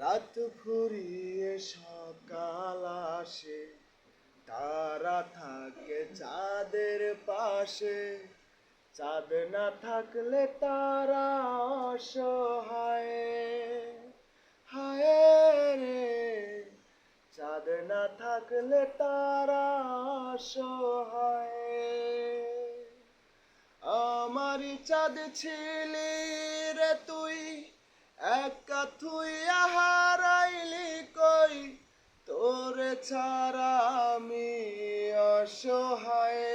রাত ফুরিয়ে সকাল আসে, তারা থাকে চাঁদের পাশে। চাঁদ না থাকলে তারা অসহায়, হায় রে। চাঁদ না থাকলে তারা অসহায়। আমারই চাঁদ ছিলি রে তুই, একা তুই হারাইলি কই। তোরে ছাড়া আমি অসহায়